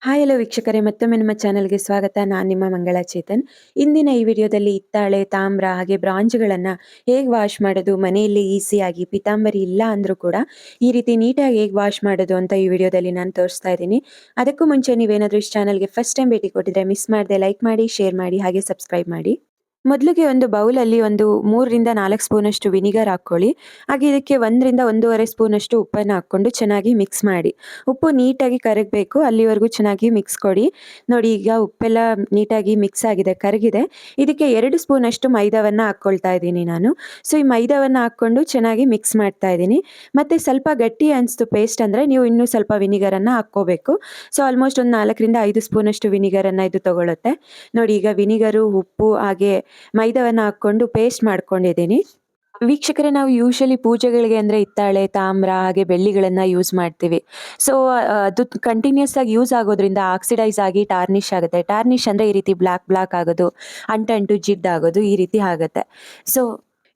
Hi hello ವೀಕ್ಷಕರೇ, ಮತ್ತೊಮ್ಮೆ ನಮ್ಮ ಚಾನಲ್ಗೆ ಸ್ವಾಗತ. ನಾನು ನಿಮ್ಮ ಮಂಗಳ ಚೇತನ್. ಇಂದಿನ ಈ ವಿಡಿಯೋದಲ್ಲಿ ಹಿತ್ತಾಳೆ, ತಾಮ್ರ ಹಾಗೆ ಬ್ರಾಂಜ್ಗಳನ್ನು ಹೇಗೆ ವಾಶ್ ಮಾಡೋದು, ಮನೆಯಲ್ಲಿ ಈಸಿಯಾಗಿ ಪೀತಾಂಬರಿ ಇಲ್ಲ ಅಂದರೂ ಕೂಡ ಈ ರೀತಿ ನೀಟಾಗಿ ಹೇಗೆ ವಾಶ್ ಮಾಡೋದು ಅಂತ ಈ ವಿಡಿಯೋದಲ್ಲಿ ನಾನು ತೋರಿಸ್ತಾ ಇದ್ದೀನಿ. ಅದಕ್ಕೂ ಮುಂಚೆ ನೀವೇನಾದರೂ ಈ ಚಾನಲ್ಗೆ ಫಸ್ಟ್ ಟೈಮ್ ಭೇಟಿ ಕೊಟ್ಟಿದ್ರೆ ಮಿಸ್ ಮಾಡದೆ ಲೈಕ್ ಮಾಡಿ, ಶೇರ್ ಮಾಡಿ ಹಾಗೆ ಸಬ್ಸ್ಕ್ರೈಬ್ ಮಾಡಿ. ಮೊದಲಿಗೆ ಒಂದು ಬೌಲಲ್ಲಿ ಒಂದು 3ರಿಂದ 4 ಸ್ಪೂನಷ್ಟು ವಿನಿಗರ್ ಹಾಕ್ಕೊಳ್ಳಿ. ಹಾಗೆ ಇದಕ್ಕೆ 1ರಿಂದ 1.5 ಸ್ಪೂನಷ್ಟು ಉಪ್ಪನ್ನು ಹಾಕ್ಕೊಂಡು ಚೆನ್ನಾಗಿ ಮಿಕ್ಸ್ ಮಾಡಿ. ಉಪ್ಪು ನೀಟಾಗಿ ಕರಗಬೇಕು, ಅಲ್ಲಿವರೆಗೂ ಚೆನ್ನಾಗಿ ಮಿಕ್ಸ್ ಕೊಡಿ. ನೋಡಿ, ಈಗ ಉಪ್ಪೆಲ್ಲ ನೀಟಾಗಿ ಮಿಕ್ಸ್ ಆಗಿದೆ, ಕರಗಿದೆ. ಇದಕ್ಕೆ 2 ಸ್ಪೂನಷ್ಟು ಮೈದಾವನ್ನು ಹಾಕ್ಕೊಳ್ತಾ ಇದ್ದೀನಿ ನಾನು. ಸೊ ಈ ಮೈದಾವನ್ನು ಹಾಕ್ಕೊಂಡು ಚೆನ್ನಾಗಿ ಮಿಕ್ಸ್ ಮಾಡ್ತಾ ಇದ್ದೀನಿ. ಮತ್ತು ಸ್ವಲ್ಪ ಗಟ್ಟಿ ಅನಿಸ್ತು ಪೇಸ್ಟ್ ಅಂದರೆ ನೀವು ಇನ್ನೂ ಸ್ವಲ್ಪ ವಿನಿಗರನ್ನು ಹಾಕ್ಕೋಬೇಕು. ಸೊ ಆಲ್ಮೋಸ್ಟ್ ಒಂದು 4ರಿಂದ 5 ಸ್ಪೂನಷ್ಟು ವಿನಿಗರನ್ನು ಇದು ತಗೊಳುತ್ತೆ. ನೋಡಿ, ಈಗ ವಿನಿಗರು, ಉಪ್ಪು ಹಾಗೆ ಮೈದಾವನ್ನು ಹಾಕ್ಕೊಂಡು ಪೇಸ್ಟ್ ಮಾಡ್ಕೊಂಡಿದ್ದೀನಿ. ವೀಕ್ಷಕರೇ, ನಾವು ಯೂಶಲಿ ಪೂಜೆಗಳಿಗೆ ಅಂದರೆ ಹಿತ್ತಾಳೆ, ತಾಮ್ರ ಹಾಗೆ ಬೆಳ್ಳಿಗಳನ್ನು ಯೂಸ್ ಮಾಡ್ತೀವಿ. ಸೊ ಅದು ಕಂಟಿನ್ಯೂಸ್ ಆಗಿ ಯೂಸ್ ಆಗೋದ್ರಿಂದ ಆಕ್ಸಿಡೈಸ್ ಆಗಿ ಟಾರ್ನಿಷ್ ಆಗುತ್ತೆ. ಟಾರ್ನಿಷ್ ಅಂದರೆ ಈ ರೀತಿ ಬ್ಲ್ಯಾಕ್ ಬ್ಲ್ಯಾಕ್ ಆಗೋದು, ಅಂಟು ಜಿಡ್ಡಾಗೋದು, ಈ ರೀತಿ ಆಗುತ್ತೆ. ಸೊ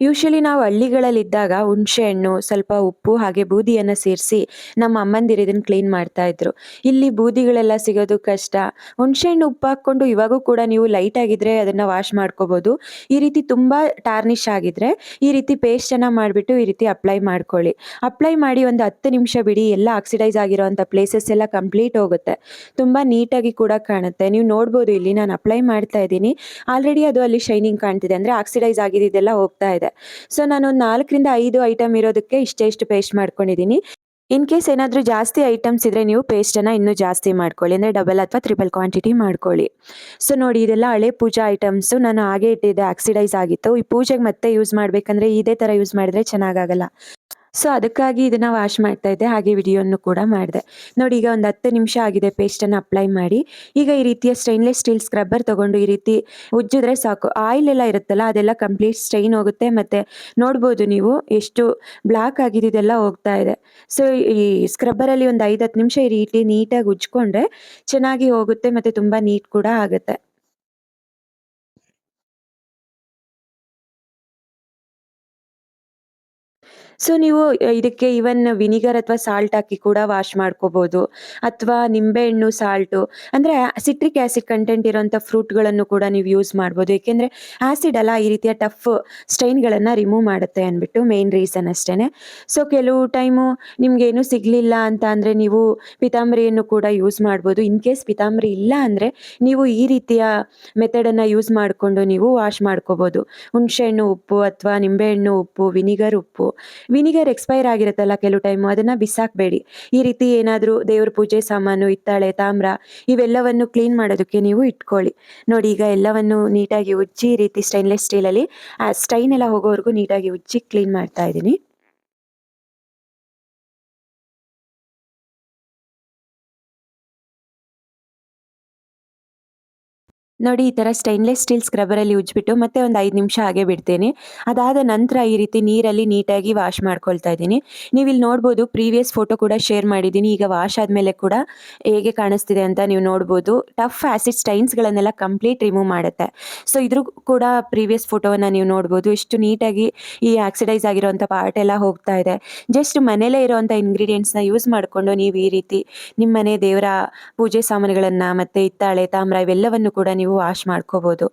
ಯೂಶಲಿ ನಾವು ಹಳ್ಳಿಗಳಲ್ಲಿದ್ದಾಗ ಹುಣಸೆ ಹಣ್ಣು, ಸ್ವಲ್ಪ ಉಪ್ಪು ಹಾಗೆ ಬೂದಿಯನ್ನು ಸೇರಿಸಿ ನಮ್ಮ ಅಮ್ಮಂದಿರು ಇದನ್ನು ಕ್ಲೀನ್ ಮಾಡ್ತಾ ಇದ್ರು. ಇಲ್ಲಿ ಬೂದಿಗಳೆಲ್ಲ ಸಿಗೋದು ಕಷ್ಟ. ಹುಣಸೆ ಹಣ್ಣು, ಉಪ್ಪು ಹಾಕ್ಕೊಂಡು ಇವಾಗೂ ಕೂಡ ನೀವು ಲೈಟ್ ಆಗಿದ್ರೆ ಅದನ್ನು ವಾಶ್ ಮಾಡ್ಕೋಬೋದು. ಈ ರೀತಿ ತುಂಬ ಟಾರ್ನಿಷ್ ಆಗಿದ್ರೆ ಈ ರೀತಿ ಪೇಸ್ಟನ್ನು ಮಾಡಿಬಿಟ್ಟು ಈ ರೀತಿ ಅಪ್ಲೈ ಮಾಡ್ಕೊಳ್ಳಿ. ಅಪ್ಲೈ ಮಾಡಿ ಒಂದು 10 ನಿಮಿಷ ಬಿಡಿ. ಎಲ್ಲ ಆಕ್ಸಿಡೈಸ್ ಆಗಿರೋವಂಥ ಪ್ಲೇಸಸ್ ಎಲ್ಲ ಕಂಪ್ಲೀಟ್ ಹೋಗುತ್ತೆ. ತುಂಬ ನೀಟಾಗಿ ಕೂಡ ಕಾಣುತ್ತೆ. ನೀವು ನೋಡ್ಬೋದು, ಇಲ್ಲಿ ನಾನು ಅಪ್ಲೈ ಮಾಡ್ತಾ ಇದ್ದೀನಿ. ಆಲ್ರೆಡಿ ಅದು ಅಲ್ಲಿ ಶೈನಿಂಗ್ ಕಾಣ್ತಿದೆ, ಅಂದರೆ ಆಕ್ಸಿಡೈಸ್ ಆಗಿದ್ದೆಲ್ಲ ಹೋಗ್ತಾ ಇದೆ. ಸೊ ನಾನು ಒಂದು 4ರಿಂದ 5 ಐಟಮ್ ಇರೋದಕ್ಕೆ ಇಷ್ಟು ಪೇಸ್ಟ್ ಮಾಡ್ಕೊಂಡಿದ್ದೀನಿ. ಇನ್ ಕೇಸ್ ಏನಾದರೂ ಜಾಸ್ತಿ ಐಟಮ್ಸ್ ಇದ್ದರೆ ನೀವು ಪೇಸ್ಟನ್ನು ಇನ್ನೂ ಜಾಸ್ತಿ ಮಾಡ್ಕೊಳ್ಳಿ, ಅಂದರೆ ಡಬಲ್ ಅಥವಾ ಟ್ರಿಪಲ್ ಕ್ವಾಂಟಿಟಿ ಮಾಡ್ಕೊಳ್ಳಿ. ಸೊ ನೋಡಿ, ಇದೆಲ್ಲ ಹಳೆ ಪೂಜಾ ಐಟಮ್ಸು ನಾನು ಹಾಗೆ ಇಟ್ಟಿದ್ದೆ, ಆಕ್ಸಿಡೈಸ್ ಆಗಿತ್ತು. ಈ ಪೂಜೆಗೆ ಮತ್ತೆ ಯೂಸ್ ಮಾಡಬೇಕಂದ್ರೆ ಇದೇ ಥರ ಯೂಸ್ ಮಾಡಿದ್ರೆ ಚೆನ್ನಾಗಾಗಲ್ಲ. ಸೊ ಅದಕ್ಕಾಗಿ ಇದನ್ನು ವಾಶ್ ಮಾಡ್ತಾ ಇದ್ದೆ, ಹಾಗೆ ವಿಡಿಯೋನು ಕೂಡ ಮಾಡಿದೆ. ನೋಡಿ, ಈಗ ಒಂದು 10 ನಿಮಿಷ ಆಗಿದೆ ಪೇಸ್ಟನ್ನು ಅಪ್ಲೈ ಮಾಡಿ. ಈಗ ಈ ರೀತಿಯ ಸ್ಟೈನ್ಲೆಸ್ ಸ್ಟೀಲ್ ಸ್ಕ್ರಬ್ಬರ್ ತೊಗೊಂಡು ಈ ರೀತಿ ಉಜ್ಜಿದ್ರೆ ಸಾಕು. ಆಯಿಲ್ ಎಲ್ಲ ಇರುತ್ತಲ್ಲ, ಅದೆಲ್ಲ ಕಂಪ್ಲೀಟ್ ಸ್ಟೈನ್ ಹೋಗುತ್ತೆ. ಮತ್ತು ನೋಡ್ಬೋದು ನೀವು ಎಷ್ಟು ಬ್ಲ್ಯಾಕ್ ಆಗಿದ್ದೆಲ್ಲ ಹೋಗ್ತಾ ಇದೆ. ಸೊ ಈ ಸ್ಕ್ರಬ್ಬರಲ್ಲಿ ಒಂದು 5-10 ನಿಮಿಷ ಈ ರೀತಿ ನೀಟಾಗಿ ಉಜ್ಕೊಂಡ್ರೆ ಚೆನ್ನಾಗಿ ಹೋಗುತ್ತೆ ಮತ್ತು ತುಂಬ ನೀಟ್ ಕೂಡ ಆಗುತ್ತೆ. ಸೊ ನೀವು ಇದಕ್ಕೆ ಈವನ್ ವಿನಿಗರ್ ಅಥವಾ ಸಾಲ್ಟ್ ಹಾಕಿ ಕೂಡ ವಾಶ್ ಮಾಡ್ಕೋಬೋದು. ಅಥವಾ ನಿಂಬೆಹಣ್ಣು, ಸಾಲ್ಟು, ಅಂದರೆ ಸಿಟ್ರಿಕ್ ಆ್ಯಸಿಡ್ ಕಂಟೆಂಟ್ ಇರೋಂಥ ಫ್ರೂಟ್ಗಳನ್ನು ಕೂಡ ನೀವು ಯೂಸ್ ಮಾಡ್ಬೋದು. ಏಕೆಂದರೆ ಆ್ಯಸಿಡ್ ಅಲ್ಲ, ಈ ರೀತಿಯ ಟಫ್ ಸ್ಟೈನ್ಗಳನ್ನು ರಿಮೂವ್ ಮಾಡುತ್ತೆ ಅಂದ್ಬಿಟ್ಟು ಮೇನ್ ರೀಸನ್ ಅಷ್ಟೇ. ಸೊ ಕೆಲವು ಟೈಮು ನಿಮಗೇನು ಸಿಗಲಿಲ್ಲ ಅಂತ ಅಂದರೆ ನೀವು ಪಿತಾಂಬರಿಯನ್ನು ಕೂಡ ಯೂಸ್ ಮಾಡ್ಬೋದು. ಇನ್ ಕೇಸ್ ಪಿತಾಂಬರಿ ಇಲ್ಲ ಅಂದರೆ ನೀವು ಈ ರೀತಿಯ ಮೆಥಡನ್ನು ಯೂಸ್ ಮಾಡಿಕೊಂಡು ನೀವು ವಾಶ್ ಮಾಡ್ಕೋಬೋದು. ಹುಣಸೆಹಣ್ಣು ಉಪ್ಪು ಅಥವಾ ನಿಂಬೆಹಣ್ಣು ಉಪ್ಪು, ವಿನಿಗರ್ ಉಪ್ಪು. ವಿನಿಗರ್ ಎಕ್ಸ್ಪೈರ್ ಆಗಿರುತ್ತಲ್ಲ ಕೆಲವು ಟೈಮು, ಅದನ್ನು ಬಿಸಾಕಬೇಡಿ. ಈ ರೀತಿ ಏನಾದರೂ ದೇವ್ರ ಪೂಜೆ ಸಾಮಾನು, ಹಿತ್ತಾಳೆ, ತಾಮ್ರ ಇವೆಲ್ಲವನ್ನು ಕ್ಲೀನ್ ಮಾಡೋದಕ್ಕೆ ನೀವು ಇಟ್ಕೊಳ್ಳಿ. ನೋಡಿ, ಈಗ ಎಲ್ಲವನ್ನು ನೀಟಾಗಿ ಉಜ್ಜಿ ಈ ರೀತಿ ಸ್ಟೈನ್ಲೆಸ್ ಸ್ಟೀಲಲ್ಲಿ ಸ್ಟೈನ್ ಎಲ್ಲ ಹೋಗೋವರೆಗೂ ನೀಟಾಗಿ ಉಜ್ಜಿ ಕ್ಲೀನ್ ಮಾಡ್ತಾ ಇದ್ದೀನಿ. ನೋಡಿ, ಈ ಥರ ಸ್ಟೈನ್ಲೆಸ್ ಸ್ಟೀಲ್ ಸ್ಕ್ರಬ್ಬರಲ್ಲಿ ಉಜ್ಜಿಬಿಟ್ಟು ಮತ್ತೆ ಒಂದು 5 ನಿಮಿಷ ಹಾಗೆ ಬಿಡ್ತೀನಿ. ಅದಾದ ನಂತರ ಈ ರೀತಿ ನೀರಲ್ಲಿ ನೀಟಾಗಿ ವಾಶ್ ಮಾಡ್ಕೊಳ್ತಾ ಇದ್ದೀನಿ. ನೀವಿಲ್ಲಿ ನೋಡ್ಬೋದು, ಪ್ರೀವಿಯಸ್ ಫೋಟೋ ಕೂಡ ಶೇರ್ ಮಾಡಿದ್ದೀನಿ. ಈಗ ವಾಶ್ ಆದಮೇಲೆ ಕೂಡ ಹೇಗೆ ಕಾಣಿಸ್ತಿದೆ ಅಂತ ನೀವು ನೋಡ್ಬೋದು. ಟಫ್ ಆ್ಯಸಿಡ್ ಸ್ಟೈನ್ಸ್ಗಳನ್ನೆಲ್ಲ ಕಂಪ್ಲೀಟ್ ರಿಮೂವ್ ಮಾಡುತ್ತೆ. ಸೊ ಇದ್ರ ಕೂಡ ಪ್ರೀವಿಯಸ್ ಫೋಟೋವನ್ನು ನೀವು ನೋಡ್ಬೋದು. ಎಷ್ಟು ನೀಟಾಗಿ ಈ ಆಕ್ಸಿಡೈಸ್ ಆಗಿರೋಂಥ ಪಾರ್ಟ್ ಎಲ್ಲ ಹೋಗ್ತಾ ಇದೆ. ಜಸ್ಟ್ ಮನೇಲೇ ಇರೋವಂಥ ಇಂಗ್ರೀಡಿಯೆಂಟ್ಸ್ನ ಯೂಸ್ ಮಾಡಿಕೊಂಡು ನೀವು ಈ ರೀತಿ ನಿಮ್ಮ ಮನೆ ದೇವರ ಪೂಜೆ ಸಾಮಾನುಗಳನ್ನು ಮತ್ತು ಹಿತ್ತಾಳೆ, ತಾಮ್ರ ಇವೆಲ್ಲವನ್ನು ಕೂಡ ನೀವು ವಾಶ್ ಮಾಡ್ಕೋಬೋದು.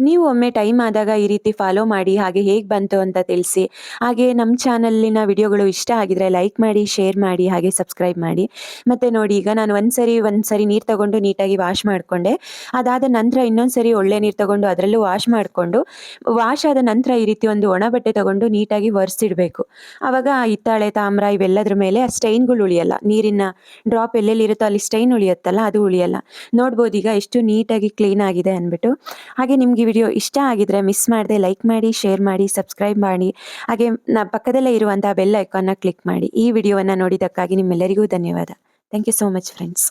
ನೀವು ಒಮ್ಮೆ ಟೈಮ್ ಆದಾಗ ಈ ರೀತಿ ಫಾಲೋ ಮಾಡಿ, ಹಾಗೆ ಹೇಗೆ ಬಂತು ಅಂತ ತಿಳಿಸಿ. ಹಾಗೆ ನಮ್ಮ ಚಾನಲ್ಲಿನ ವಿಡಿಯೋಗಳು ಇಷ್ಟ ಆಗಿದ್ರೆ ಲೈಕ್ ಮಾಡಿ, ಶೇರ್ ಮಾಡಿ ಹಾಗೆ ಸಬ್ಸ್ಕ್ರೈಬ್ ಮಾಡಿ. ಮತ್ತು ನೋಡಿ, ಈಗ ನಾನು ಒಂದು ಸರಿ ನೀರು ತಗೊಂಡು ನೀಟಾಗಿ ವಾಶ್ ಮಾಡಿಕೊಂಡೆ. ಅದಾದ ನಂತರ ಇನ್ನೊಂದು ಸರಿ ಒಳ್ಳೆ ನೀರು ತಗೊಂಡು ಅದರಲ್ಲೂ ವಾಶ್ ಮಾಡಿಕೊಂಡು, ವಾಶ್ ಆದ ನಂತರ ಈ ರೀತಿ ಒಂದು ಒಣ ಬಟ್ಟೆ ತಗೊಂಡು ನೀಟಾಗಿ ಒರೆಸಿಡಬೇಕು. ಆವಾಗ ಹಿತ್ತಾಳೆ, ತಾಮ್ರ ಇವೆಲ್ಲದ್ರ ಮೇಲೆ ಆ ಸ್ಟೈನ್ಗಳು ಉಳಿಯಲ್ಲ. ನೀರಿನ ಡ್ರಾಪ್ ಎಲ್ಲೆಲ್ಲಿರುತ್ತೋ ಅಲ್ಲಿ ಸ್ಟೈನ್ ಉಳಿಯುತ್ತಲ್ಲ, ಅದು ಉಳಿಯಲ್ಲ. ನೋಡ್ಬೋದು ಈಗ ಎಷ್ಟು ನೀಟಾಗಿ ಕ್ಲೀನ್ ಆಗಿದೆ ಅಂದ್ಬಿಟ್ಟು. ಹಾಗೆ ನಿಮ್ಗೆ ಈ ವಿಡಿಯೋ ಇಷ್ಟ ಆಗಿದ್ರೆ ಮಿಸ್ ಮಾಡದೆ ಲೈಕ್ ಮಾಡಿ, ಶೇರ್ ಮಾಡಿ, ಸಬ್ಸ್ಕ್ರೈಬ್ ಮಾಡಿ. ಹಾಗೆ ಪಕ್ಕದಲ್ಲೇ ಇರುವಂತಹ ಬೆಲ್ ಐಕಾನ್ನ ಕ್ಲಿಕ್ ಮಾಡಿ. ಈ ವಿಡಿಯೋವನ್ನು ನೋಡಿದ್ದಕ್ಕಾಗಿ ನಿಮ್ಮೆಲ್ಲರಿಗೂ ಧನ್ಯವಾದ. Thank you so much friends.